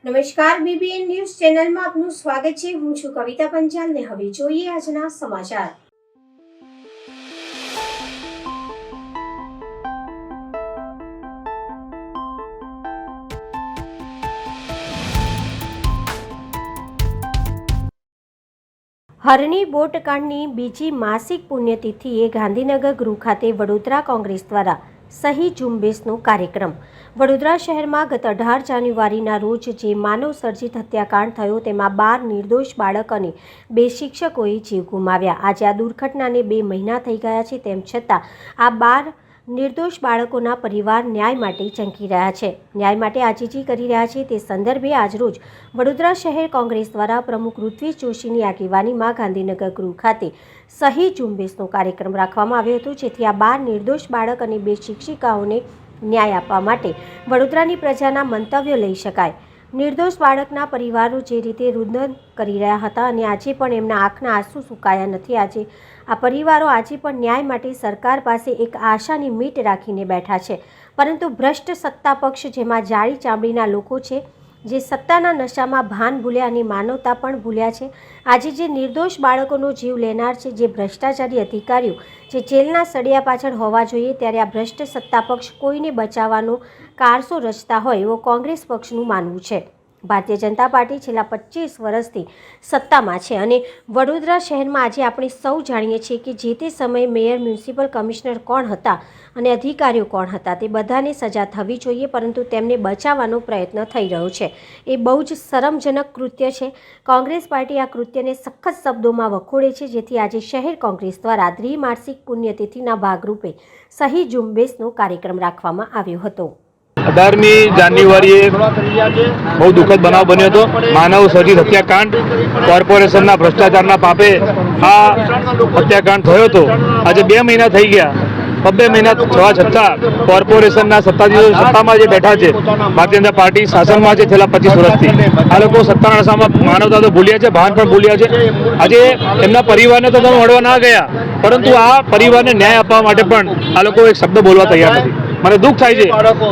નમસ્કાર, BBN news ચેનલમાં આપનું સ્વાગત છે। હું છું કવિતા પંચાલ ને હવે જોઈએ આજના સમાચાર। હરની બોટકાંડની બીજી માસિક પુણ્યતિથિએ ગાંધીનગર ગૃહ ખાતે વડોદરા કોંગ્રેસ દ્વારા સહી ઝુંબેશનો કાર્યક્રમ। વડોદરા શહેરમાં ગત 18 જાન્યુઆરીના રોજ જે માનવ સર્જિત હત્યાકાંડ થયો તેમાં 12 નિર્દોષ બાળક અને 2 શિક્ષકોએ જીવ ગુમાવ્યા। આજે આ દુર્ઘટનાને 2 મહિના થઈ ગયા છે, તેમ છતાં આ 12 નિર્દોષ બાળકોના પરિવાર ન્યાય માટે ઝંકી રહ્યા છે, ન્યાય માટે આજીજી કરી રહ્યા છે। તે સંદર્ભે આજરોજ વડોદરા શહેર કોંગ્રેસ દ્વારા પ્રમુખ ઋત્વિજ જોશીની આગેવાનીમાં ગાંધીનગર ગૃહ ખાતે સહી ઝુંબેશનો કાર્યક્રમ રાખવામાં આવ્યો હતો, જેથી આ 12 નિર્દોષ બાળક અને 2 શિક્ષિકાઓને ન્યાય આપવા માટે વડોદરાની પ્રજાના મંતવ્યો લઈ શકાય। નિર્દોષ બાળકના પરિવારો જે રીતે રુદન કરી રહ્યા હતા અને આજે પણ એમના આંખના આંસુ સુકાયા નથી। આજે આ પરિવારો આજે પણ ન્યાય માટે સરકાર પાસે એક આશાની મીટ રાખીને બેઠા છે, પરંતુ ભ્રષ્ટ સત્તા પક્ષ જેમાં જાડી ચામડીના લોકો છે, જે સત્તાના નશામાં ભાન ભૂલ્યા અને માનવતા પણ ભૂલ્યા છે। આજે જે નિર્દોષ બાળકોનો જીવ લેનાર છે, જે ભ્રષ્ટાચારી અધિકારીઓ જે જેલના સળિયા પાછળ હોવા જોઈએ, ત્યારે આ ભ્રષ્ટ સત્તા પક્ષ કોઈને બચાવવાનો કારસો રચતા હોય એવું કોંગ્રેસ પક્ષનું માનવું છે। ભારતીય જનતા પાર્ટી છેલ્લા 25 વર્ષથી સત્તામાં છે અને વડોદરા શહેરમાં આજે આપણે સૌ જાણીએ છીએ કે જે તે સમયે મેયર, મ્યુનિસિપલ કમિશનર કોણ હતા અને અધિકારીઓ કોણ હતા, તે બધાને સજા થવી જોઈએ, પરંતુ તેમને બચાવવાનો પ્રયત્ન થઈ રહ્યો છે। એ બહુ જ શરમજનક કૃત્ય છે। કોંગ્રેસ પાર્ટી આ કૃત્યને સખત શબ્દોમાં વખોડે છે, જેથી આજે શહેર કોંગ્રેસ દ્વારા દ્વિમાસિક પુણ્યતિથિના ભાગરૂપે સહી ઝુંબેશનો કાર્યક્રમ રાખવામાં આવ્યો હતો। 18મી જાન્યુઆરીએ બહુ દુઃખદ બનાવ બન્યો હતો। માનવ સર્જિત હત્યાકાંડ, કોર્પોરેશનના ભ્રષ્ટાચારના પાપે આ હત્યાકાંડ થયો હતો। આજે 2 મહિના થઈ ગયા। 2 મહિના થવા છતાં કોર્પોરેશનના સત્તાધીશો સત્તામાં જે બેઠા છે, ભારતીય જનતા પાર્ટી શાસનમાં છે છેલ્લા 25 વર્ષથી, આ લોકો સત્તાના નશામાં માનવતા તો ભૂલ્યા છે, ભાન પણ ભૂલ્યા છે। આજે એમના પરિવારને તો તમે મળવા ના ગયા, પરંતુ આ પરિવારને ન્યાય આપવા માટે પણ આ લોકો એક શબ્દ બોલવા તૈયાર નથી। મને દુઃખ થાય છે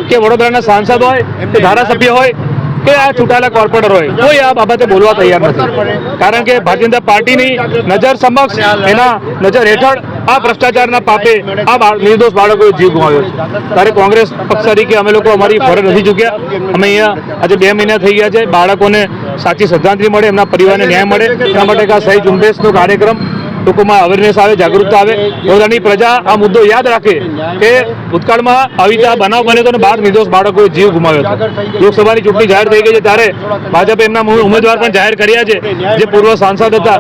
કે વડોદરાના સાંસદ હોય કે ધારાસભ્ય હોય કે આ ચૂંટાયેલા કોર્પોરેટર હોય, કોઈ આ બાબતે બોલવા તૈયાર નથી, કારણ કે ભારતીય જનતા પાર્ટીની નજર સમક્ષ, એના નજર હેઠળ આ ભ્રષ્ટાચારના પાપે આ નિર્દોષ બાળકોએ જીવ ગુમાવ્યો છે। ત્યારે કોંગ્રેસ પક્ષ તરીકે અમે લોકો અમારી ફરજ નથી ચૂક્યા। અમે અહીંયા આજે 2 મહિના થઈ ગયા છે। બાળકોને સાચી શ્રદ્ધાંજલિ મળે, એમના પરિવારને ન્યાય મળે, એના માટે આ સહી ઝુંબેશનો કાર્યક્રમ, લોકોમાં અવેરનેસ આવે, જાગૃતતા આવે, વડોદરાની પ્રજા આ મુદ્દો યાદ રાખે કે ભૂતકાળમાં આવી રીતે બનાવ બન્યો હતો અને 12 નિર્દોષ બાળકોએ જીવ ગુમાવ્યો હતો। લોકસભાની ચૂંટણી જાહેર થઈ ગઈ છે, ત્યારે ભાજપે એમના ઉમેદવાર પણ જાહેર કર્યા છે, જે પૂર્વ સાંસદ હતા।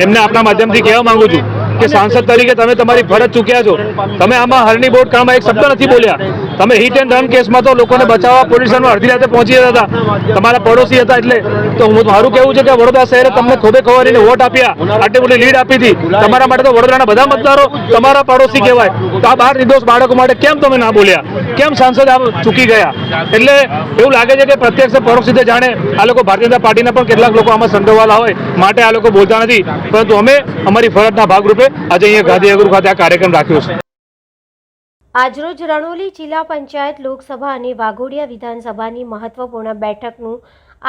એમને આપના માધ્યમથી કહેવા માંગુ છું કે સાંસદ તરીકે તમે તમારી ફરજ ચૂક્યા છો। તમે આમાં હરની બોટકાંડમાં એક શબ્દ નથી બોલ્યા। તમે હિટ એન્ડ રન કેસમાં તો લોકોને બચાવવા પોલીસ સ્ટેશનમાં અડધી રાતે પહોંચી જતા હતા, તમારા પડોશી હતા। એટલે તો મારું કહેવું છે કે વડોદરા શહેરે તમને ખોબે ખવારીને વોટ આપ્યા, આટલી મોટી લીડ આપી હતી, તમારા માટે તો વડોદરાના બધા મતદારો તમારા પડોશી કહેવાય। તો આ 12 નિર્દોષ બાળકો માટે કેમ તમે ના બોલ્યા, કેમ સાંસદ આ ચૂકી ગયા? એટલે એવું લાગે છે કે પ્રત્યક્ષ પરોક્ષ રીતે જાણે આ લોકો ભારતીય જનતા પાર્ટીના પણ કેટલાક લોકો આમાં સંડોવાયેલા હોય, માટે આ લોકો બોલતા નથી, પરંતુ અમે અમારી ફરજના ભાગરૂપે આજે અહીંયા ગાંધીનગર ખાતે આ કાર્યક્રમ રાખ્યો છે। આજરોજ રણોલી જિલ્લા પંચાયત, લોકસભા અને વાઘોડિયા વિધાનસભાની મહત્વપૂર્ણ બેઠકનું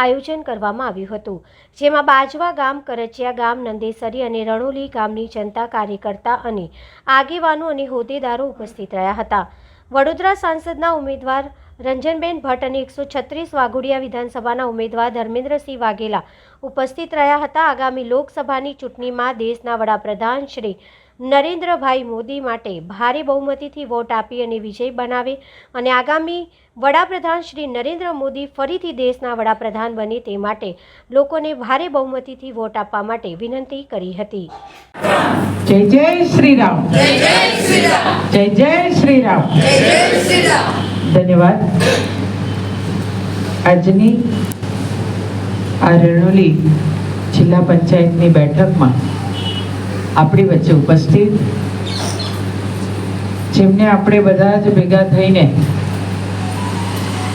આયોજન કરવામાં આવ્યું હતું, જેમાં બાજવા ગામ, કરચિયા ગામ, નંદેસરી અને રણોલી ગામની જનતા, કાર્યકર્તા અને આગેવાનો અને હોદ્દેદારો ઉપસ્થિત રહ્યા હતા। વડોદરા સાંસદના ઉમેદવાર રંજનબેન ભટ્ટ અને 136 વાઘોડિયા વિધાનસભાના ઉમેદવાર ધર્મેન્દ્રસિંહ વાઘેલા ઉપસ્થિત રહ્યા હતા। આગામી લોકસભાની ચૂંટણીમાં દેશના વડાપ્રધાન શ્રી નરેન્દ્રભાઈ મોદી માટે ભારે બહુમતીથી વોટ આપી અને વિજય બનાવે અને આગામી વડાપ્રધાન શ્રી નરેન્દ્ર મોદી ફરીથી દેશના વડાપ્રધાન બને તે માટે લોકોને ભારે બહુમતીથી વોટ આપવા માટે વિનંતી કરી હતી। જય જય શ્રી રામ, જય જય શ્રી રામ, જય જય શ્રી રામ, જય જય શ્રી રામ। ધન્યવાદ। આજની આ રણોલી જિલ્લા પંચાયતની બેઠકમાં આપણી વચ્ચે ઉપસ્થિત, જેમને આપણે બધા જ ભેગા થઈને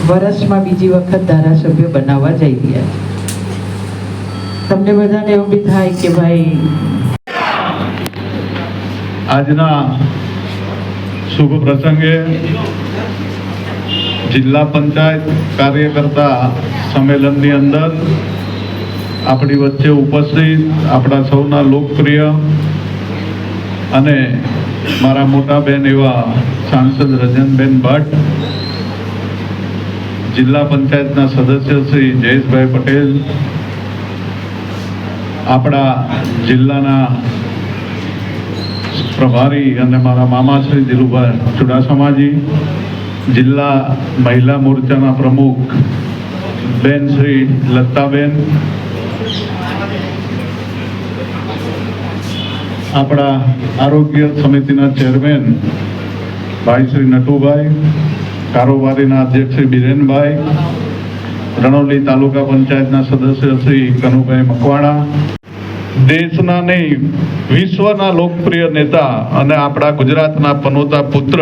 વર્ષમાં બીજી વખત ધારાસભ્ય બનાવવા જઈ રહ્યા છે। તમને બધાને એવું બી થાય કે ભાઈ આજના શુભ પ્રસંગે જિલ્લા પંચાયત કાર્યકર્તા સંમેલનની અંદર આપણી વચ્ચે ઉપસ્થિત આપણા સૌના લોકપ્રિય અને મારા મોટા બેન એવા સાંસદ રંજનબેન ભટ્ટ, જિલ્લા પંચાયતના સદસ્ય શ્રી જયેશભાઈ પટેલ, આપણા જિલ્લાના પ્રભારી અને મારા મામા શ્રી ધીરુભાઈ ચુડાસમાજી, જિલ્લા મહિલા મોરચાના પ્રમુખ બેન શ્રી લતાબેન, આપણા આરોગ્ય સમિતિના ચેરમેન ભાઈ શ્રી નટુભાઈ, કારોબારીના અધ્યક્ષ શ્રી બિરેનભાઈ, રણોલી તાલુકા પંચાયતના સદસ્ય શ્રી કનુભાઈ મકવાણા, દેશના નહીં વિશ્વના લોકપ્રિય નેતા અને આપણા ગુજરાતના પનોતા પુત્ર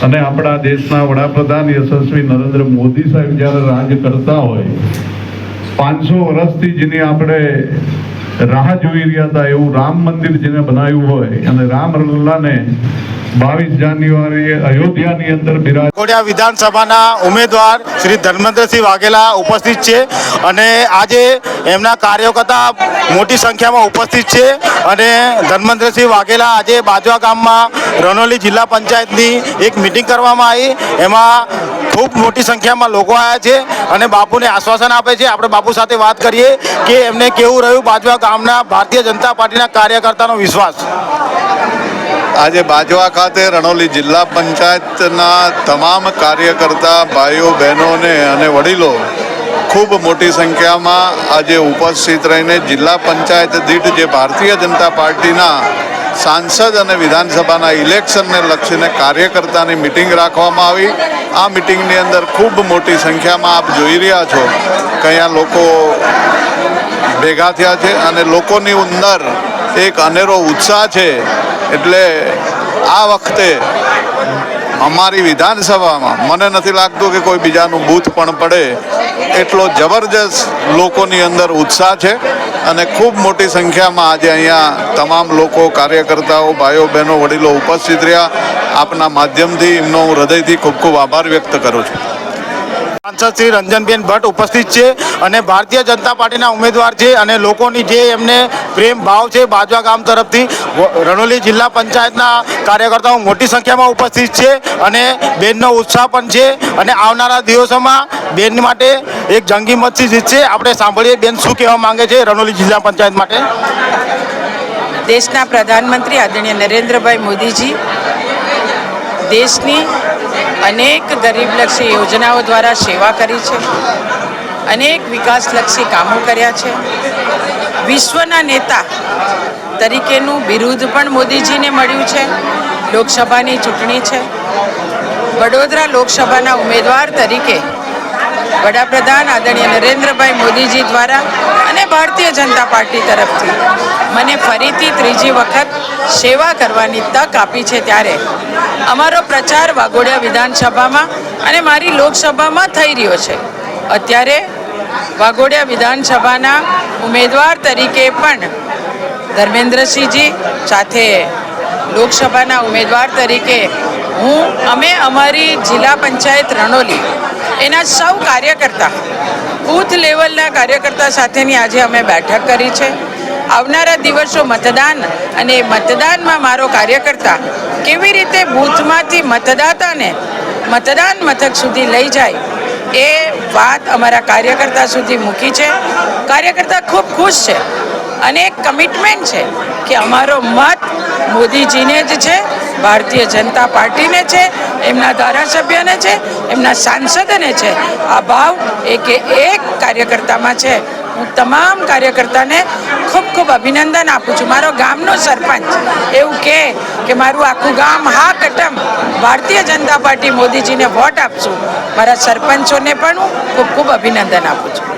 અને આપણા દેશના વડાપ્રધાન યશસ્વી નરેન્દ્ર મોદી સાહેબ જ્યારે રાજ કરતા હોય, 500 વર્ષથી જેની આપણે રાહ જોઈ રહ્યા હતા એવું રામ મંદિર જેને બનાવ્યું હોય અને રામલલ્લાને 22 જાન્યુઆરીએ અયોધ્યાની અંદર વાઘોડિયા વિધાનસભાના ઉમેદવાર શ્રી ધર્મેન્દ્રસિંહ વાઘેલા ઉપસ્થિત છે અને આજે એમના કાર્યકર્તા મોટી સંખ્યામાં ઉપસ્થિત છે અને ધર્મેન્દ્રસિંહ વાઘેલા આજે બાજવા ગામમાં રણોલી જિલ્લા પંચાયતની એક મિટિંગ કરવામાં આવી, એમાં ખૂબ મોટી સંખ્યામાં લોકો આવ્યા છે અને બાપુને આશ્વાસન આપે છે. આપણે બાપુ સાથે વાત કરીએ કે એમને કેવું રહ્યું બાજવા ગામના ભારતીય જનતા પાર્ટીના કાર્યકર્તાનો વિશ્વાસ. આજે બાજવા ખાતે રણોલી જિલ્લા પંચાયતના તમામ કાર્યકર્તા ભાઈઓ બહેનોને અને વડીલો ખૂબ મોટી સંખ્યામાં આજે ઉપસ્થિત રહીને જિલ્લા પંચાયત દીઠ જે ભારતીય જનતા પાર્ટીના સાંસદ અને વિધાનસભાના ઇલેક્શનને લક્ષીને કાર્યકર્તાની મિટિંગ રાખવામાં આવી. આ મિટિંગની અંદર ખૂબ મોટી સંખ્યામાં આપ જોઈ રહ્યા છો કે અહીંયા લોકો ભેગા થયા છે અને લોકોની અંદર એક અનેરો ઉત્સાહ છે. એટલે આ વખતે અમારી વિધાનસભામાં મને નથી લાગતું કે કોઈ બીજાનું બૂથ પણ પડે એટલો જબરજસ્ત લોકોની અંદર ઉત્સાહ છે અને ખૂબ મોટી સંખ્યામાં આજે અહીંયા તમામ લોકો કાર્યકર્તાઓ ભાઈઓ બહેનો વડીલો ઉપસ્થિત રહ્યા. આપના માધ્યમથી એમનો હું હૃદયથી ખૂબ ખૂબ આભાર વ્યક્ત કરું છું. સાંસદ શ્રી રંજનબેન ભટ્ટ ઉપસ્થિત છે અને ભારતીય જનતા પાર્ટીના ઉમેદવાર છે અને લોકોની જે એમને પ્રેમ ભાવ છે બાજવા ગામ તરફથી રણોલી જિલ્લા પંચાયતના કાર્યકર્તાઓ મોટી સંખ્યામાં ઉપસ્થિત છે અને બેનનો ઉત્સાહ પણ છે અને આવનારા દિવસોમાં બેન માટે એક જંગી મતથી જીતશે. આપણે સાંભળીએ બેન શું કહેવા માંગે છે રણોલી જિલ્લા પંચાયત માટે. દેશના પ્રધાનમંત્રી આદરણીય નરેન્દ્રભાઈ મોદીજી દેશની અનેક ગરીબલક્ષી યોજનાઓ દ્વારા સેવા કરી છે, અનેક વિકાસલક્ષી કામો કર્યા છે. વિશ્વના નેતા તરીકેનું બિરુદ પણ મોદીજીને મળ્યું છે. લોકસભાની ચૂંટણી છે. વડોદરા લોકસભાના ઉમેદવાર તરીકે વડાપ્રધાન આદરણીય નરેન્દ્રભાઈ મોદીજી દ્વારા અને ભારતીય જનતા પાર્ટી તરફથી મને ફરીથી ત્રીજી વખત સેવા કરવાની તક આપી છે. ત્યારે અમારો પ્રચાર વાઘોડિયા વિધાનસભામાં અને મારી લોકસભામાં થઈ રહ્યો છે. અત્યારે વાઘોડિયા વિધાનસભાના ઉમેદવાર તરીકે પણ ધર્મેન્દ્રસિંહજી સાથે લોકસભાના ઉમેદવાર તરીકે અમે અમારી જિલ્લા પંચાયત રણોલી એના સૌ કાર્યકર્તા બૂથ લેવલના કાર્યકર્તા સાથેની આજે અમે બેઠક કરી છે. આવનારા દિવસો મતદાન અને મતદાનમાં મારો કાર્યકર્તા કેવી રીતે બૂથમાંથી મતદાતાને મતદાન મથક સુધી લઈ જાય એ વાત અમારા કાર્યકર્તા સુધી મૂકી છે. કાર્યકર્તા ખૂબ ખુશ છે અને એક કમિટમેન્ટ છે કે અમારો મત મોદીજીને જ છે, ભારતીય જનતા પાર્ટીને છે, એમના ધારાસભ્યને છે, એમના સાંસદને છે. આ ભાવ એક કાર્યકર્તામાં છે. હું તમામ કાર્યકર્તાને ખૂબ ખૂબ અભિનંદન આપું છું. મારો ગામનો સરપંચ એવું કે મારું આખું ગામ હા કટમ ભારતીય જનતા પાર્ટી મોદીજીને વોટ આપશું. મારા સરપંચોને પણ હું ખૂબ ખૂબ અભિનંદન આપું છું.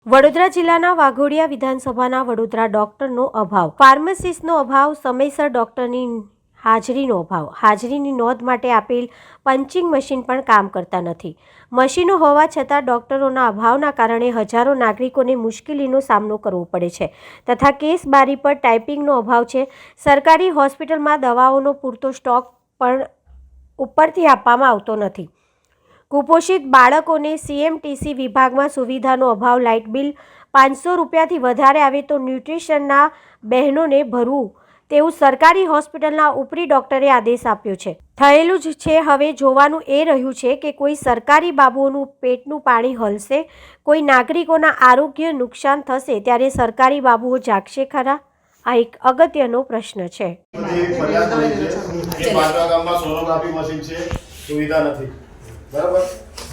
વડોદરા જિલ્લાના વાઘોડિયા વિધાનસભાના વડોદરા ડોક્ટરનો અભાવ, ફાર્માસિસ્ટનો અભાવ, સમયસર ડોક્ટરની હાજરીનો અભાવ, હાજરીની નોંધ માટે આપેલ પંચિંગ મશીન પણ કામ કરતા નથી. મશીનો હોવા છતાં ડોક્ટરોના અભાવના કારણે હજારો નાગરિકોને મુશ્કેલીનો સામનો કરવો પડે છે તથા કેસ બારી પર ટાઈપિંગનો અભાવ છે. સરકારી હોસ્પિટલમાં દવાઓનો પૂરતો સ્ટોક પણ ઉપરથી આપવામાં આવતો નથી. કુપોષિત બાળકોને CMTC વિભાગમાં સુવિધાનો અભાવ, લાઇટ બિલ 500 રૂપિયાથી વધારે આવે તો ન્યુટ્રિશનના બહેનોને ભરવું તેવું સરકારી હોસ્પિટલના ઉપરી ડોક્ટરે આદેશ આપ્યો છે. થયેલું જ છે. હવે જોવાનું એ રહ્યું છે કે કોઈ સરકારી બાબુઓનું પેટનું પાણી હલશે, કોઈ નાગરિકોના આરોગ્ય નુકસાન થશે ત્યારે સરકારી બાબુઓ જાગશે ખરા? આ એક અગત્યનો પ્રશ્ન છે. બરાબર.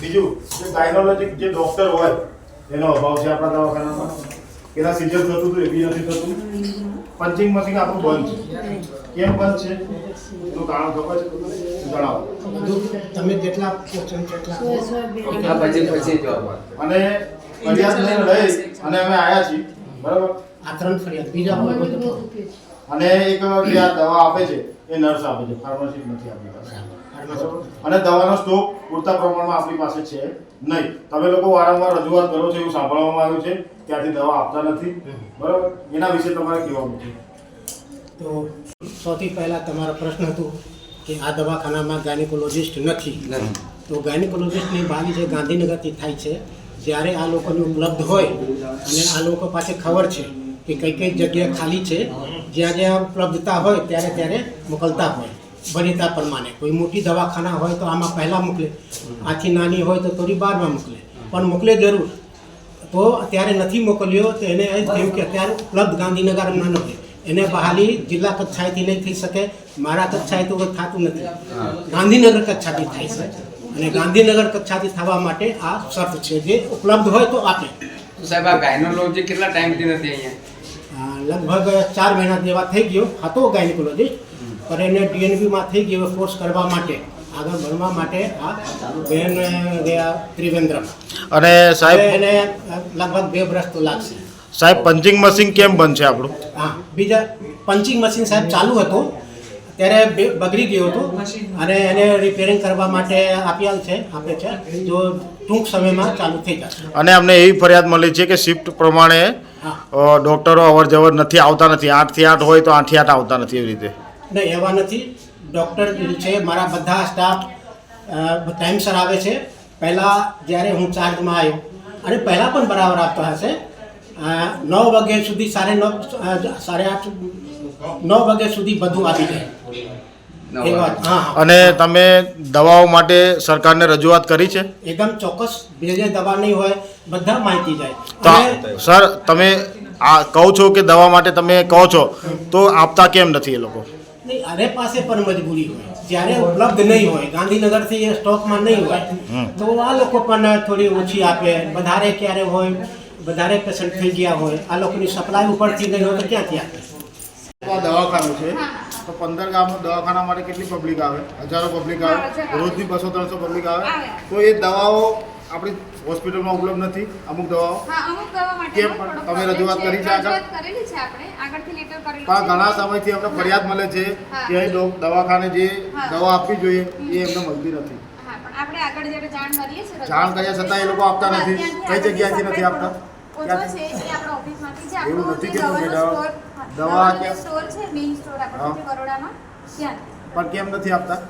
બીજું જે ગાયનોલોજીક જે ડૉક્ટર હોય એનો અભાવ છે આપણા દવાખાનામાં. એના સિઝર થતું હતું એ બી નથી થતું. પંચિંગ મશીન આપણું બંધ છે. કેમ બંધ છે એનું કારણ ખબર છે? જણાવો. તમે જેટલા ક્વેશ્ચન કેટલા અને ફરિયાદ લઈને લઈ અને અમે આવ્યા છીએ. બરાબર. આ 3 ફરિયાદ બીજા હોય તો અને એક જે આ દવા આપે છે એ નર્સ આપે છે, ફાર્માસિસ્ટ નથી આપણી પાસે. અને દવાનો સ્ટોક પૂરતા પ્રમાણમાં આપણી પાસે છે નહીં. તમે લોકો વારંવાર રજૂઆત કરો છો એવું સાંભળવામાં આવ્યું છે, ત્યાંથી દવા આપતા નથી. બરાબર. એના વિશે તમારે કહેવાનું છે. તો સૌથી પહેલાં તમારો પ્રશ્ન હતો કે આ દવાખાનામાં ગાયનેકોલોજિસ્ટ નથી. તો ગાયનેકોલોજિસ્ટની ભાગી છે ગાંધીનગરથી થાય છે. જ્યારે આ લોકોને ઉપલબ્ધ હોય અને આ લોકો પાસે ખબર છે કે કઈ કઈ જગ્યાએ ખાલી છે, જ્યાં જ્યાં ઉપલબ્ધતા હોય ત્યારે મોકલતા હોય વનિતા પ્રમાણે. કોઈ મોટી દવાખાના હોય તો આમાં પહેલાં મોકલે, આથી નાની હોય તો થોડી બારમાં મોકલે, પણ મોકલે જરૂર. તો અત્યારે નથી મોકલ્યો તો એને એ થયું કે અત્યારે ઉપલબ્ધ ગાંધીનગરમાં નથી. એને બહાલી જિલ્લા કક્ષાએથી નહીં થઈ શકે, મારા કક્ષાએ તો થતું નથી, ગાંધીનગર કક્ષાથી થાય છે. અને ગાંધીનગર કક્ષાથી થવા માટે આ શર્ત છે, જે ઉપલબ્ધ હોય તો આપે. સાહેબ, આ ગાયનોલોજી કેટલા ટાઈમથી નથી અહીંયા? લગભગ 4 મહિના જેવા થઈ ગયો હતો ગાયનેકોલોજિસ્ટ, પણ એને DNBમાં થઈ ગયો કોર્સ કરવા માટે, આગળ ભણવા માટે આ બેન ગયા ત્રિવેન્દ્રમ. અને સાહેબ એને લગભગ 2 વર્ષ તો લાગશે. સાહેબ, પંચિંગ મશીન કેમ બંધ છે આપણું? હા, બીજા પંચિંગ મશીન સાહેબ ચાલુ હતું ત્યારે બગડી ગયો હતો અને એને રિપેરિંગ કરવા માટે આપે છે. જો ટૂંક સમયમાં ચાલુ થઈ જશે. અને અમને એવી ફરિયાદ મળી છે કે શિફ્ટ પ્રમાણે ડૉક્ટરો અવર જવર નથી આવતા નથી. 8 થી 8 હોય તો 8 થી 8 આવતા નથી. એવી રીતે નહીં, એવા નથી. ડૉક્ટર છે મારા બધા સ્ટાફ ટાઈમસર આવે છે. પહેલાં જ્યારે હું ચાર્જમાં આવ્યો અને પહેલાં પણ બરાબર આપતા હશે. 9 વાગ્યા સુધી 9:30 9 વાગ્યા સુધી બધું આપી જાય. અને તમે દવાઓ માટે સરકારને રજૂઆત કરી છે? એકદમ ચોક્કસ. જે દવા નહીં હોય બધા માહિતી જાય. તો સર, તમે આ કહો છો કે દવા માટે તમે કહો છો તો આપતા કેમ નથી એ લોકો? નહીં, અરે પાસે પણ મજબૂરી હોય. જ્યારે ઉપલબ્ધ નહીં હોય, ગાંધીનગરથી એ સ્ટોકમાં નહીં હોય, તો આ લોકો પણ થોડી ઓછી આપે. વધારે ક્યારે હોય, વધારે પેશન્ટ થઈ ગયા હોય, આ લોકોની સપ્લાય ઉપરથી નહીં હોય તો ક્યાંથી આપે? દવાખાનું છે તો 15 ગામનું દવાખાના માટે કેટલી પબ્લિક આવે? હજારો પબ્લિક આવે, રોજની 200-300 પબ્લિક આવે. તો એ દવાઓ આપણી હોસ્પિટલમાં ઉપલબ્ધ નથી. અમુક દવાઓ કેમ? તમે રજૂઆત કરી છે આગળ? પણ ઘણા સમયથી અમને ફરિયાદ મળે છે કે અહીં દવાખાને જે દવા આપવી જોઈએ એ એમને મળતી નથી. જાણ કર્યા છતાં એ લોકો આપતા નથી. કઈ જગ્યાએથી નથી આપતા? એવું નથી કેતું દવા પણ કેમ નથી આપતા?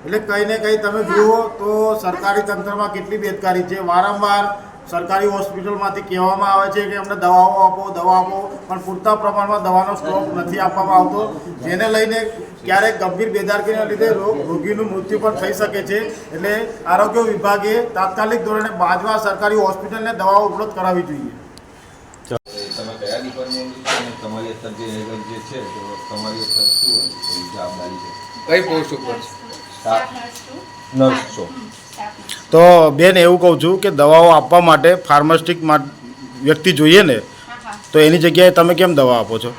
એટલે કઈ ને કઈ તમે જુઓ તો સરકારી તંત્રમાં કેટલી બેદકારી છે. વારંવાર સરકારી હોસ્પિટલમાંથી કહેવામાં આવે છે કે અમને દવાઓ આપો, પણ પૂરતા પ્રમાણમાં દવાનો સ્ટોક નથી આપવામાં આવતો, જેને લઈને ક્યારેક ગંભીર બેદારગીના લીધે રોગીનું મૃત્યુ પણ થઈ શકે છે. એટલે આરોગ્ય વિભાગે તાત્કાલિક ધોરણે બાજવા સરકારી હોસ્પિટલને દવાઓ ઉપલબ્ધ કરાવવી જોઈએ. તમે કયા ડિપાર્ટમેન્ટ અને તમારી અત્યારે જે છે તો તમારી અત્યારે શું જવાબદારી છે? કઈ પોસ્ટ ઉપર? સ્ટાફ નર્સ છો? તો બેન એવું કહું છું કે દવાઓ આપવા માટે ફાર્માસ્ટિક વ્યક્તિ જોઈએ ને, તો એની જગ્યાએ તમે કેમ દવા આપો છો?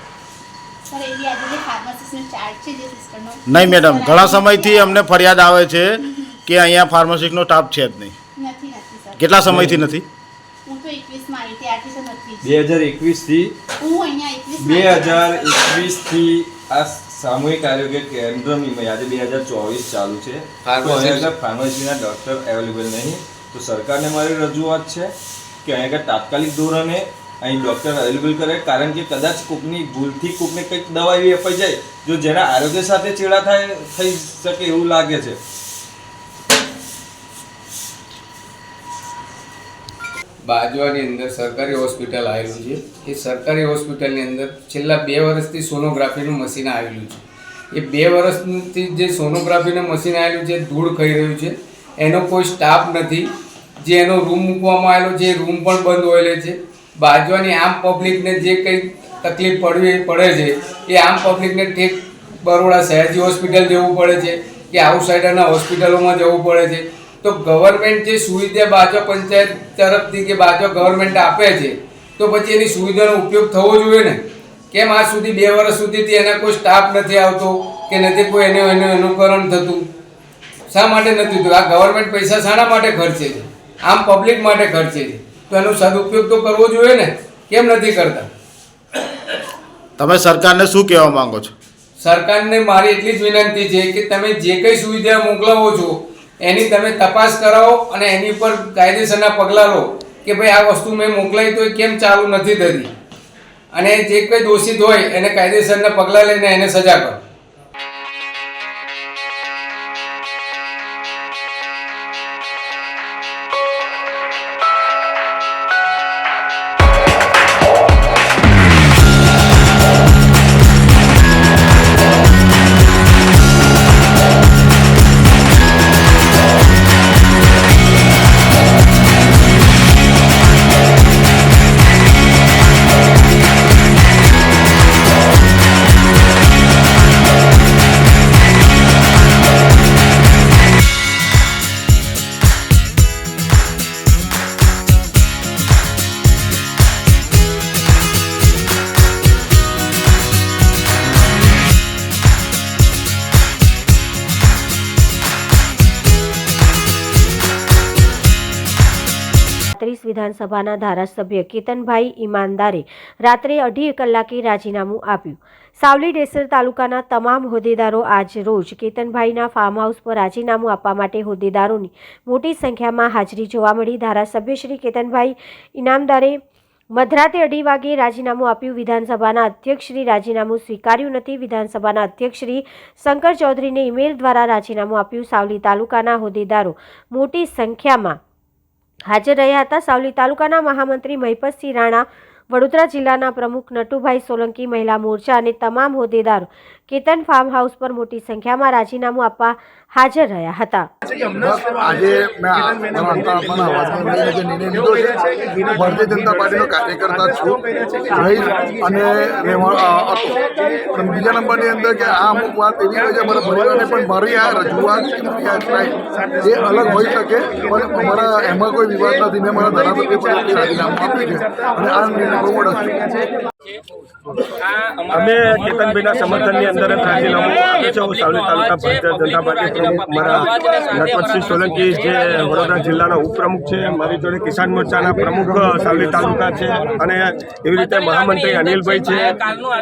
નહીં મેડમ, ઘણા સમયથી અમને ફરિયાદ આવે છે કે અહીંયા ફાર્માસિસ્ટનો સ્ટાફ છે જ નહીં. કેટલા સમયથી નથી? 2021થી આ સામૂહિક આરોગ્ય કેન્દ્રની આજે 2024 ચાલુ છે, તો અહીંયા ફાર્મસીના ડૉક્ટર અવેલેબલ નહીં. તો સરકારને મારી રજૂઆત છે કે અહીંયા તાત્કાલિક ધોરણે અહીં ડૉક્ટર અવેલેબલ કરે, કારણ કે કદાચ કોકની ભૂલથી કોકને કંઈક દવા એવી અપાઈ જાય જો જેના આરોગ્ય સાથે ચેડા થઈ શકે એવું લાગે છે. બાજવાની અંદર સરકારી હોસ્પિટલ આવેલું છે. એ સરકારી હોસ્પિટલની અંદર છેલ્લા 2 વર્ષથી સોનોગ્રાફીનું મશીન આવેલું છે. એ 2 વર્ષથી જે સોનોગ્રાફીનું મશીન આવેલું છે ધૂળ ખાઈ રહ્યું છે. એનો કોઈ સ્ટાફ નથી. જે એનો રૂમ મૂકવામાં આવેલો છે એ રૂમ પણ બંધ હોયેલો છે. બાજવાની આમ પબ્લિકને જે કંઈ તકલીફ પડે છે એ આમ પબ્લિકને ઠેક બરોડા સયાજી હોસ્પિટલ જવું પડે છે કે આઉટસાઇડરના હોસ્પિટલોમાં જવું પડે છે. તો ગવર્મેન્ટ જે સુવિધા બાજવા પંચાયત તરફથી કે બાજવા ગવર્મેન્ટ આપે છે તો પછી એની સુવિધાનો ઉપયોગ થવો જોઈએ ને. કેમ આજ સુધી 2 વર્ષ સુધીથી એના કોઈ સ્ટાફ નથી આવતો કે નથી કોઈ એનું અનુકરણ થતું? શા માટે નથી થતું? આ ગવર્મેન્ટ પૈસા શાના માટે ખર્ચે છે? આમ પબ્લિક માટે ખર્ચે છે, તો એનો સદુપયોગ તો કરવો જોઈએ ને. કેમ નથી કરતા? તમે સરકારને શું કહેવા માંગો છો? સરકારને મારી એટલી જ વિનંતી છે કે તમે જે કંઈ સુવિધા મોકલાવો છો એની તમે તપાસ કરાવો અને એની ઉપર કાયદેસરના પગલાં લો કે ભાઈ આ વસ્તુ મેં મોકલાવી તો એ કેમ ચાલુ નથી થતી, અને જે કંઈ દોષિત હોય એને કાયદેસરના પગલાં લઈને એને સજા કરો. વિધાનસભાના ધારાસભ્ય કેતનભાઈ ઈમાનદારે રાત્રે 2:30 કલાકે રાજીનામું આપ્યું. સાવલી ડેસર તાલુકાના તમામ હોદ્દેદારો આજ રોજ કેતનભાઈના ફાર્મ હાઉસ પર રાજીનામું આપવા માટે હોદ્દેદારોની મોટી સંખ્યામાં હાજરી જોવા મળી. ધારાસભ્ય શ્રી કેતનભાઈ ઈનામદારે મધરાતે 2:30 વાગે રાજીનામું આપ્યું. વિધાનસભાના અધ્યક્ષશ્રી રાજીનામું સ્વીકાર્યું નથી. વિધાનસભાના અધ્યક્ષશ્રી શંકર ચૌધરીને ઈમેલ દ્વારા રાજીનામું આપ્યું. સાવલી તાલુકાના હોદ્દેદારો મોટી સંખ્યામાં હાજર રહ્યા હતા. સાવલી તાલુકાના મહામંત્રી મહિપતસિંહ રાણા, વડોદરા જિલ્લાના પ્રમુખ નટુભાઈ સોલંકી, મહિલા મોરચા અને તમામ હોદ્દેદારો કેતન ફાર્મ હાઉસ પર મોટી સંખ્યામાં રાજીનામું આપવા હાજર રહ્યા હતા. આજે મેં ભારતીય જનતા પાર્ટીનો કાર્યકર્તા છું અને બીજા નંબરની અંદર કે આ અમુક વાત એવી હોય છે મારા પરિવારને પણ મારી આ રજૂઆત કે મારી આ ટ્રાય એ અલગ હોઈ શકે, પણ અમારા એમાં કોઈ વિવાદ નથી. મેં મારા ધારાસભ્ય પર રાજીનામું આપ્યું છે અને આ નિર્ણય બહુ મોટો છે. અમે કેતનભાઈના સમર્થનની અંદર જ રાજીનામું આપ્યું છે. હું સાવલી તાલુકા ભારતીય જનતા પાર્ટી પ્રમુખ, મારા નટવરસિંહ સોલંકી જે વડોદરા જિલ્લાના ઉપપ્રમુખ છે, મારી જોડે કિસાન મોરચાના પ્રમુખ સાવલી તાલુકા છે, અને એવી રીતે મહામંત્રી અનિલભાઈ છે,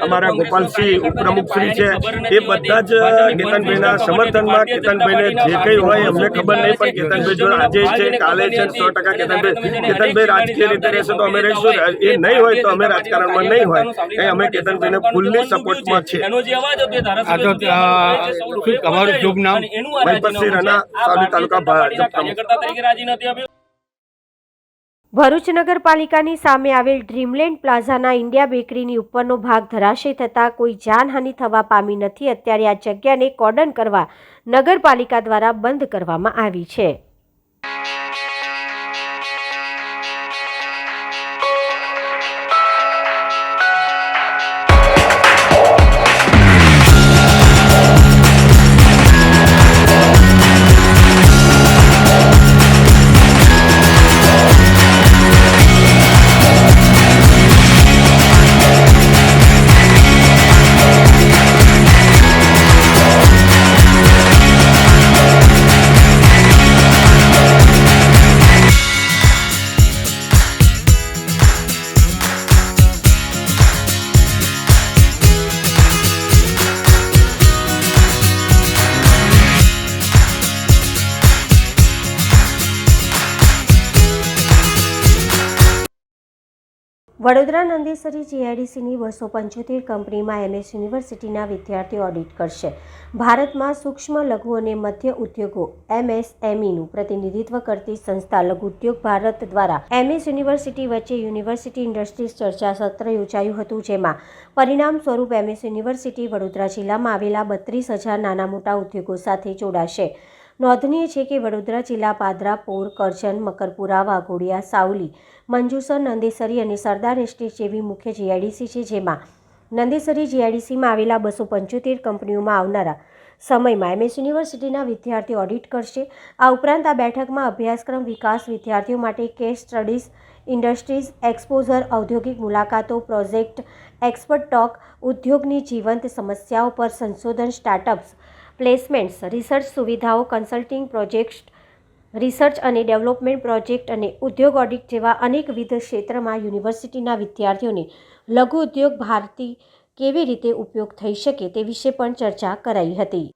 અમારા ગોપાલસિંહ ઉપપ્રમુખશ્રી છે, એ બધા જ કેતનભાઈના સમર્થનમાં. કેતનભાઈને જે કંઈ હોય અમને ખબર નહીં, પણ કેતનભાઈ જો આજે છે, કાલે છે, 100% કેતનભાઈ રાજકીય રીતે રહેશે તો અમે રહીશું, એ નહીં હોય તો અમે રાજકારણમાં નહીં હોય. અમે કેતનભાઈને ફૂલ્લી સપોર્ટમાં છે. તમારું શુભ નામ? મહિપતસિંહ રાણા, સાવલી તાલુકા ભાજપ પ્રમુખ. ભરૂચ નગરપાલિકાની સામે આવેલ ડ્રીમલેન્ડ પ્લાઝાના ઇન્ડિયા બેકરીની ઉપરનો ભાગ ધરાશય થતાં કોઈ જાનહાનિ થવા પામી નથી. અત્યારે આ જગ્યાને કોર્ડન કરવા નગરપાલિકા દ્વારા બંધ કરવામાં આવી છે. વડોદરા નંદેસરી જીઆઈડીસીની 275 કંપનીમાં એમએસ યુનિવર્સિટીના વિદ્યાર્થીઓ ઓડિટ કરશે. ભારતમાં સૂક્ષ્મ, લઘુ અને મધ્ય ઉદ્યોગો એમએસએમઈનું પ્રતિનિધિત્વ કરતી સંસ્થા લઘુ ઉદ્યોગ ભારત દ્વારા એમએસ યુનિવર્સિટી વચ્ચે યુનિવર્સિટી ઇન્ડસ્ટ્રીઝ ચર્ચા સત્ર યોજાયું હતું, જેમાં પરિણામ સ્વરૂપ એમએસ યુનિવર્સિટી વડોદરા જિલ્લામાં આવેલા 32,000 નાના મોટા ઉદ્યોગો સાથે જોડાશે. નોંધનીય છે કે વડોદરા જિલ્લા પાદરા, પોર, કરજણ, મકરપુરા, વાઘોડિયા, સાવલી, મંજુસર, નંદેસરી અને સરદાર એસ્ટેટ જેવી મુખ્ય જીઆઈડીસી છે, જેમાં નંદેસરી જીઆઈડીસીમાં આવેલા 275 કંપનીઓમાં આવનારા સમયમાં એમએસ યુનિવર્સિટીના વિદ્યાર્થીઓ ઓડિટ કરશે. આ ઉપરાંત આ બેઠકમાં અભ્યાસક્રમ વિકાસ, વિદ્યાર્થીઓ માટે કેસ સ્ટડીઝ, ઇન્ડસ્ટ્રીઝ એક્સપોઝર, ઔદ્યોગિક મુલાકાતો, પ્રોજેક્ટ, એક્સપર્ટ ટોક, ઉદ્યોગની જીવંત સમસ્યાઓ પર સંશોધન, સ્ટાર્ટઅપ્સ, પ્લેસમેન્ટ્સ, રિસર્ચ સુવિધાઓ, કન્સલ્ટિંગ પ્રોજેક્ટ્સ, રિસર્ચ અને ડેવલપમેન્ટ પ્રોજેક્ટ અને ઉદ્યોગ ઓડિટ જેવા અનેકવિધ ક્ષેત્રમાં યુનિવર્સિટીના વિદ્યાર્થીઓને લઘુ ઉદ્યોગ ભારતી કેવી રીતે ઉપયોગ થઈ શકે તે વિશે પણ ચર્ચા કરાઈ હતી.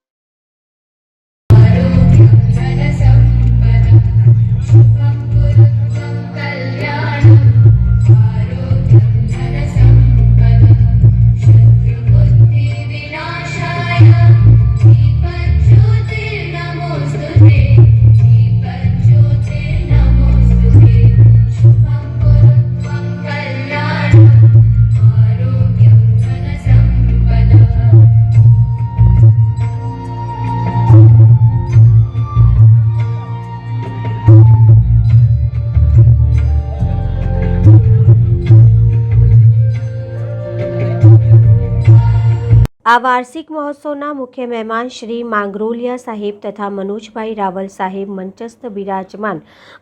આ વાર્ષિક મહોત્સવના મુખ્ય મહેમાન શ્રી માંગરોલિયા સાહેબ તથા મનોજભાઈ રાવલ સાહેબ મંચસ્થ બિરાજમાન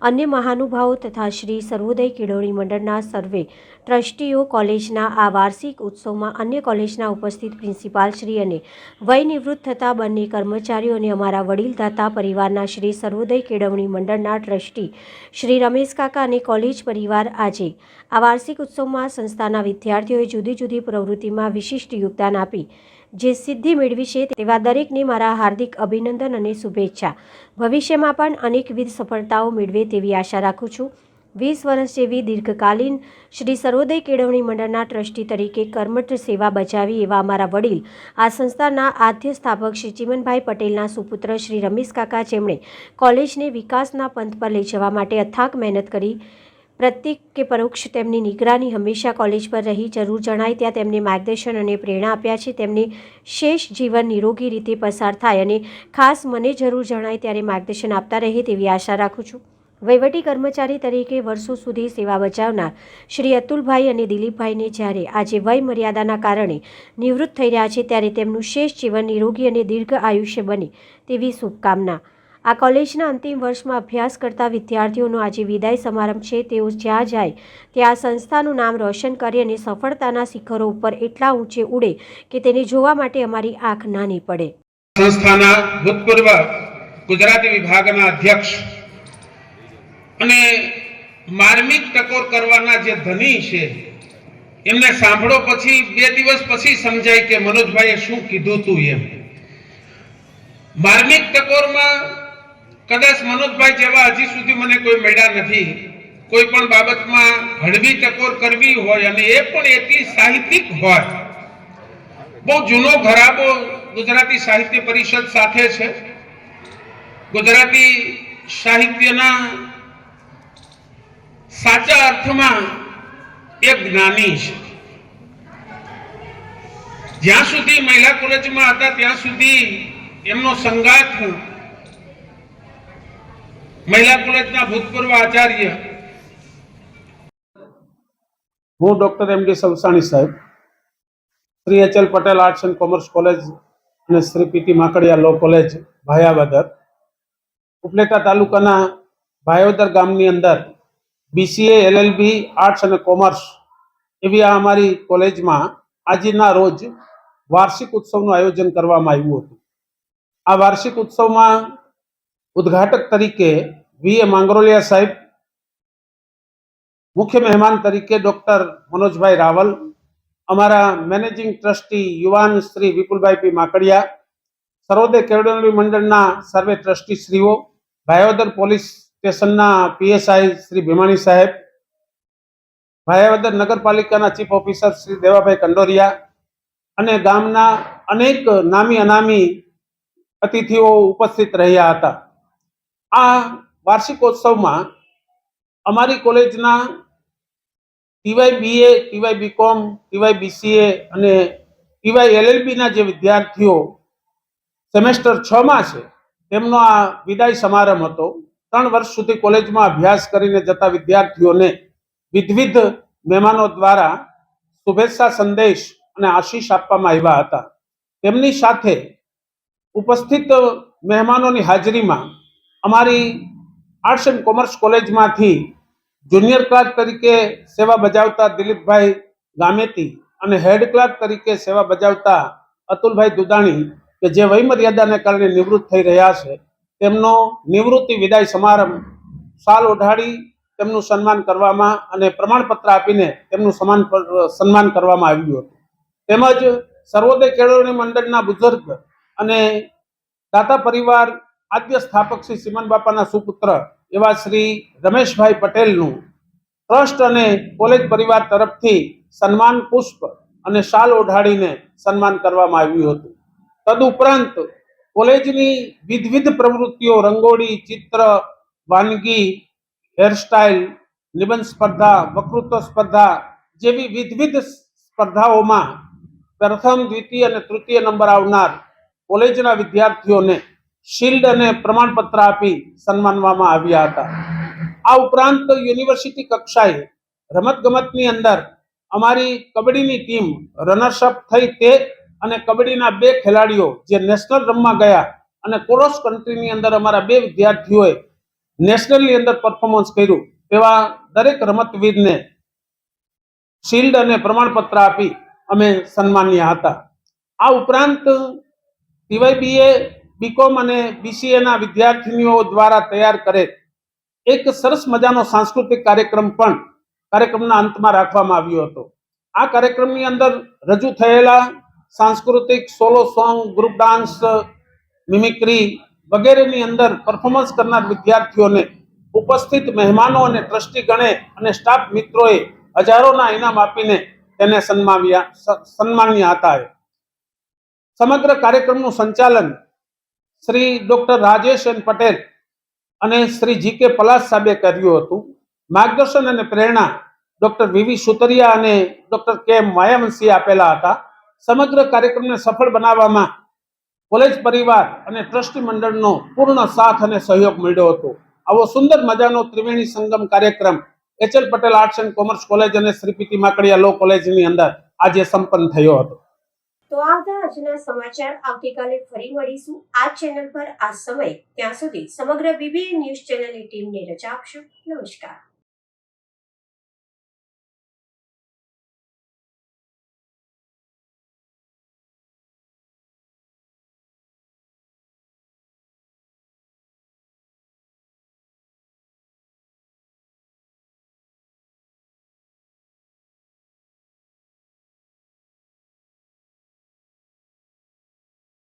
અન્ય મહાનુભાવો તથા શ્રી સર્વોદય કેળવણી મંડળના સર્વે ટ્રસ્ટીઓ, કોલેજના આ વાર્ષિક ઉત્સવમાં અન્ય કોલેજના ઉપસ્થિત પ્રિન્સિપાલશ્રી અને વય નિવૃત્ત થતા બંને કર્મચારીઓ અને અમારા વડીલદાતા પરિવારના શ્રી સર્વોદય કેળવણી મંડળના ટ્રસ્ટી શ્રી રમેશ કાકા અને કોલેજ પરિવાર આજે આ વાર્ષિક ઉત્સવમાં સંસ્થાના વિદ્યાર્થીઓએ જુદી જુદી પ્રવૃત્તિમાં વિશિષ્ટ યોગદાન આપી જે સિદ્ધિ મેળવી છે તેવા દરેકને મારા હાર્દિક અભિનંદન અને શુભેચ્છા. ભવિષ્યમાં પણ અનેકવિધ સફળતાઓ મેળવે તેવી આશા રાખું છું. 20 વર્ષ જેવી દીર્ઘકાલીન શ્રી સર્વોદય કેળવણી મંડળના ટ્રસ્ટી તરીકે કર્મઠ સેવા બજાવી એવા અમારા વડીલ આ સંસ્થાના આદ્ય સ્થાપક શ્રી ચિમનભાઈ પટેલના સુપુત્ર શ્રી રમેશ કાકા, જેમણે કોલેજને વિકાસના પંથ પર લઈ જવા માટે અથાગ મહેનત કરી, પ્રત્યક્ષ કે પરોક્ષ તેમની નિગરાની હંમેશા કોલેજ પર રહી, જરૂર જણાય ત્યાં તેમને માર્ગદર્શન અને પ્રેરણા આપ્યા છે. તેમને શેષ જીવન નિરોગી રીતે પસાર થાય અને ખાસ મને જરૂર જણાય ત્યારે માર્ગદર્શન આપતા રહે તેવી આશા રાખું છું. વહીવટી કર્મચારી તરીકે વર્ષો સુધી સેવા બજાવનાર શ્રી અતુલભાઈ અને દિલીપભાઈને જ્યારે આજે વય મર્યાદાના કારણે નિવૃત્ત થઈ રહ્યા છે ત્યારે તેમનું શેષ જીવન નિરોગી અને દીર્ઘ આયુષ્ય બને તેવી શુભકામના. આ કોલેજના અંતિમ વર્ષમાં અભ્યાસ કરતા વિદ્યાર્થીઓનો આજે વિદાય સમારંભ છે. તેઓ જ્યાં જાય ત્યાં આ સંસ્થાનું નામ રોશન કરે અને સફળતાના શિખરો ઉપર એટલા ઊંચે ઉડે કે તેને જોવા માટે અમારી આંખ નાની પડે. સંસ્થાના ભૂતપૂર્વ ગુજરાતી વિભાગના અધ્યક્ષ અને માર્મિક ટકોર કરવાના જે ધની છે એમને સાંભળો પછી 2 દિવસ પછી સમજાય કે મનોજભાઈએ શું કીધું તું એમ. માર્મિક ટકોરમાં કદાચ મનોજભાઈ જેવા હજી સુધી મને કોઈ મળ્યા નથી. કોઈ પણ બાબતમાં હળવી ટકોર કરવી હોય અને એ પણ એટલી સાહિત્યિક હોય. બહુ જૂનો ઘરાબો ગુજરાતી સાહિત્ય પરિષદ સાથે છે. ગુજરાતી સાહિત્યના સાચા અર્થમાં એક જ્ઞાની છે. જ્યાં સુધી મહિલા કોલેજમાં હતા ત્યાં સુધી એમનો સંગાથ મહિલા કોલેજના ભૂતપૂર્વ આચાર્ય હું ડોક્ટર એમ ડી સવસાણી સાહેબ, Shri H L. Patel arts and commerce college અને Shri P T. Makadia law college Bhayavadar, Upleta તાલુકાના ભાયાવદર ગામની અંદર BCA, LLB, આર્ટ્સ અને કોમર્સ એવી આ અમારી કોલેજમાં આજના રોજ વાર્ષિક ઉત્સવનું આયોજન કરવામાં આવ્યું હતું. આ વાર્ષિક ઉત્સવમાં ઉદ્ઘાટક તરીકે વી. માંગરોલિયા સાહેબ, મુખ્ય મહેમાન તરીકે ડોક્ટર મનોજભાઈ રાવલ, અમારા મેનેજિંગ ટ્રસ્ટી યુવાન શ્રી વિપુલભાઈ પી. માકડિયા, સર્વોદય કેળવણી મંડળના સર્વે ટ્રસ્ટી શ્રીઓ, ભાયોદર પોલીસ સ્ટેશનના PSI શ્રી ભીમાણી સાહેબ, ભાયાવદર નગરપાલિકાના ચીફ ઓફિસર શ્રી દેવાભાઈ કંડોરિયા અને ગામના અનેક નામી અનામી અતિથિઓ ઉપસ્થિત રહ્યા હતા. આ વાર્ષિકોત્સવમાં અમારી કોલેજના ટીવાય બીએ, ટીવાય બીકોમ, ટીવાય બીસીએ અને ટીવાય એલએલબીના જે વિદ્યાર્થીઓ સેમેસ્ટર 6માં છે તેમનો આ વિદાય સમારંભ હતો. 3 વર્ષ સુધી કોલેજમાં અભ્યાસ કરીને જતા વિદ્યાર્થીઓને વિવિધ મહેમાનો દ્વારા શુભેચ્છા સંદેશ અને આશીષ આપવામાં આવ્યા હતા. તેમની સાથે ઉપસ્થિત મહેમાનોની હાજરીમાં અમારી આર્ટ્સ એન્ડ કોમર્સ કોલેજમાંથી જુનિયર ક્લાર્ક તરીકે સેવા બજાવતા દિલીપભાઈ ગામેતી અને હેડ ક્લાર્ક તરીકે સેવા બજાવતા અતુલભાઈ દુદાણી કે જે વયમર્યાદાને કારણે નિવૃત્ત થઈ રહ્યા છે, તેમનો નિવૃત્તિ વિદાય સમારંભ શાલ ઓઢાડી તેમનું સન્માન કરવામાં અને પ્રમાણપત્ર આપીને તેમનું સન્માન કરવામાં આવ્યું હતું. તેમજ સર્વોદય કેળવણી મંડળના બુઝુર્ગ અને દાતા પરિવાર આદ્ય સ્થાપક શ્રી સિમન બાપાના સુપુત્ર એવા શ્રી રમેશભાઈ પટેલનું ટ્રસ્ટ અને કોલેજ પરિવાર તરફથી સન્માન પુષ્પ અને શાલ ઓઢાડીને સન્માન કરવામાં આવ્યું હતું. તદુપરાંત કોલેજની વિવિધ પ્રવૃત્તિઓ રંગોળી, ચિત્ર, વાનગી, હેરસ્ટાઇલ, નિબંધ સ્પર્ધા, વક્તૃત્વ સ્પર્ધા જેવી વિવિધ સ્પર્ધાઓમાં પ્રથમ, દ્વિતીય અને તૃતીય નંબર આવનાર કોલેજના વિદ્યાર્થીઓને શિલ્ડ અને પ્રમાણપત્ર આપી સન્માનવામાં આવ્યા હતા. આ ઉપરાંત યુનિવર્સિટી કક્ષાએ રમતગમતની અંદર અમારી કબડ્ડીની ટીમ રનર્સઅપ થઈ તે અને કબડ્ડીના 2 ખેલાડીઓ જે નેશનલ રમવા ગયા અને ક્રોસ કન્ટ્રીની અંદર અમારા 2 વિદ્યાર્થીઓએ નેશનલની અંદર પરફોર્મન્સ કર્યું તેવા દરેક રમતવીરને શિલ્ડ અને પ્રમાણપત્ર આપી અમે સન્માન્યા હતા. આ ઉપરાંત ટીવાય બીએ, બીકોમ અને બીસીએના વિદ્યાર્થીનીઓ દ્વારા તૈયાર કરેલ એક સરસ મજાનો સાંસ્કૃતિક કાર્યક્રમ પણ કાર્યક્રમના અંતમાં રાખવામાં આવ્યો હતો. આ કાર્યક્રમની અંદર રજૂ થયેલા સાંસ્કૃતિક solo song, group dance, mimicry વગેરેની અંદર પરફોર્મન્સ કરનાર વિદ્યાર્થીઓને ઉપસ્થિત મહેમાનો અને ટ્રસ્ટીગણે અને સ્ટાફ મિત્રોએ હજારોના ઇનામ આપીને તેને સન્માન્યા હતા. સમગ્ર કાર્યક્રમનું સંચાલન શ્રી ડોક્ટર રાજેશ એન પટેલ અને શ્રી જીકે પલાસ સાહેબે કર્યું હતું. માર્ગદર્શન અને પ્રેરણા ડોક્ટર વીવી સુતરિયા અને ડોક્ટર કે માયાવંશીએ આપેલા હતા. સમગ્ર કાર્યક્રમને સફળ બનાવવામાં કોલેજ પરિવાર અને ટ્રસ્ટી મંડળનો પૂર્ણ સાથ અને સહયોગ મળ્યો હતો. આવો સુંદર મજાનો ત્રિવેણી સંગમ કાર્યક્રમ HL Patel arts and commerce college અને શ્રી પીટી માકડિયા લો કોલેજની અંદર આજે સંપન્ન થયો હતો. તો આવતા આજના સમાચાર આવતીકાલે ફરી મળીશું આ ચેનલ પર આ સમય. ત્યાં સુધી સમગ્ર બીબીએ ન્યૂઝ ચેનલની ટીમને રજા આપશો. નમસ્કાર.